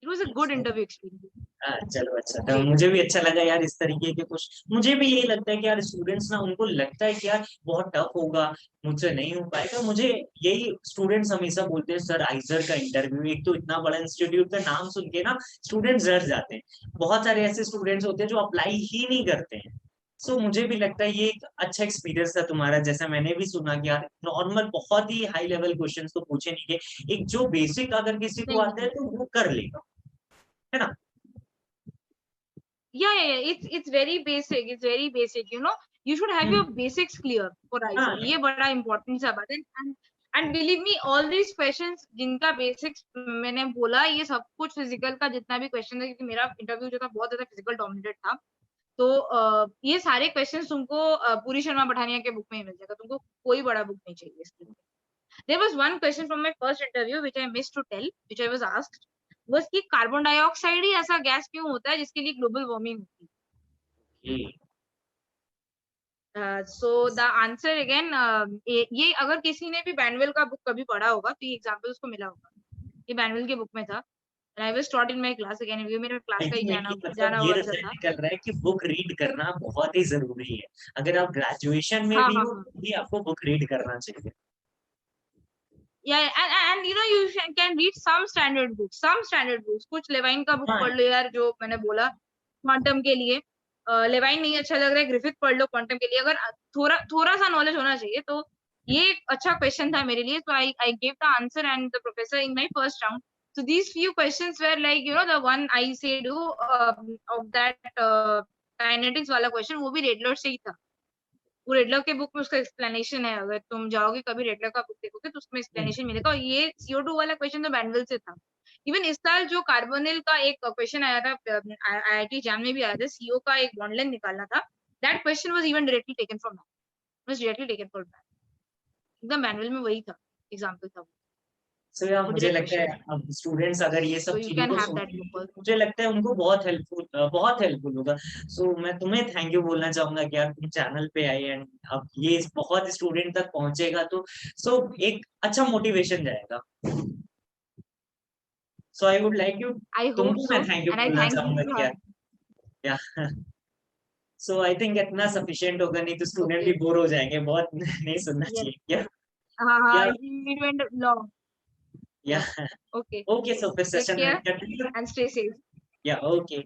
It was a good interview experience. चलो अच्छा था, मुझे भी अच्छा लगा यार इस तरीके के कुछ. मुझे भी यही लगता है कि यार स्टूडेंट्स ना, उनको लगता है कि यार बहुत टफ होगा, मुझसे नहीं हो पाएगा. मुझे यही स्टूडेंट्स हमेशा बोलते हैं, सर आइजर का इंटरव्यू, एक तो इतना बड़ा इंस्टीट्यूट का नाम सुन के ना स्टूडेंट्स डर जाते हैं. बहुत सारे ऐसे स्टूडेंट्स होते हैं जो अप्लाई ही नहीं करते हैं. सो मुझे भी लगता है ये एक अच्छा एक्सपीरियंस था तुम्हारा. जैसा मैंने भी सुना कि यार नॉर्मल बहुत ही हाई लेवल क्वेश्चंस तो पूछे नहीं गए, एक जो बेसिक अगर किसी को आता है तो वो कर लेगा, है ना? Yeah, it's very basic. It's very basic. You know, you should have your basics clear for IISER. ये बड़ा important सा बात है. And believe me, all these questions जिनका basics मैंने बोला, ये सब कुछ physical का जितना भी question था, क्योंकि मेरा interview जो था बहुत ज्यादा physical dominated था. तो ये सारे questions तुमको पूरी शर्मा पठानिया के book में ही मिल जाएगा. तुमको कोई बड़ा book नहीं चाहिए इसके लिए. There was one question from my first interview which I missed to tell, which I was asked. was कि कार्बन डाइऑक्साइड ही ऐसा गैस क्यों होता है जिसके लिए ग्लोबल वार्मिंग होती है. सो द आंसर अगेन, ये अगर किसी ने भी बैनवेल का बुक कभी पढ़ा होगा तो ये एग्जांपल उसको मिला होगा. ये बैनवेल के बुक में था. And I was taught in my class again. ये मेरे क्लास का ही जाना हुआ था. निकल रहा है कि बुक रीड करना बहुत ही जरूरी है. अगर आप ग्रेजुएशन में भी हो भी आपको बुक रीड करना चाहिए. Yeah, and you know, you can read some standard books. कुछ लेवाइन का बुक पढ़ लो यार, जो मैंने बोला क्वांटम के लिए. लेवाइन नहीं अच्छा लग रहा है, ग्रिफिथ पढ़ लो क्वांटम के लिए. अगर थोड़ा सा नॉलेज होना चाहिए. तो ये एक अच्छा क्वेश्चन था मेरे लिए. So I gave the answer and the professor in my first round. So these few questions were like, you know, the one I said of that kinetics वाला क्वेश्चन, वो भी रेडलर से ही था. वो रेडलर के बुक में उसका एक्सप्लेनेशन है. अगर तुम जाओगे कभी रेडलर का बुक देखोगे तो उसमें एक्सप्लेनेशन मिलेगा. और ये CO2 वाला क्वेश्चन तो बैनवेल से था. इवन इस साल जो कार्बोनिल का एक क्वेश्चन आया था, IIT जैम में भी आया था, CO का एक बॉन्ड लेंथ निकालना था. That question was even directly taken from that. Was directly taken from that. एकदम बैनवेल में वही था, एग्जांपल था. So यार मुझे लगता है अब स्टूडेंट्स अगर ये सब चीजों को, मुझे लगता है उनको बहुत हेल्पफुल होगा. सो मैं तुम्हें थैंक यू बोलना चाहूंगा कि यार तुम चैनल पे आए एंड अब ये बहुत स्टूडेंट तक पहुंचेगा तो सो एक अच्छा मोटिवेशन जाएगा. सो आई वुड लाइक यू, तुमको मैं थैंक यू बोलना चाहूंगा क्या. सो आई थिंक इतना सफिशिएंट होगा, नहीं तो स्टूडेंट भी बोर हो जाएंगे. बहुत नहीं सुनना चाहिए क्या. हाँ, it went long. Yeah. Okay. So this session and stay safe. Yeah. Okay.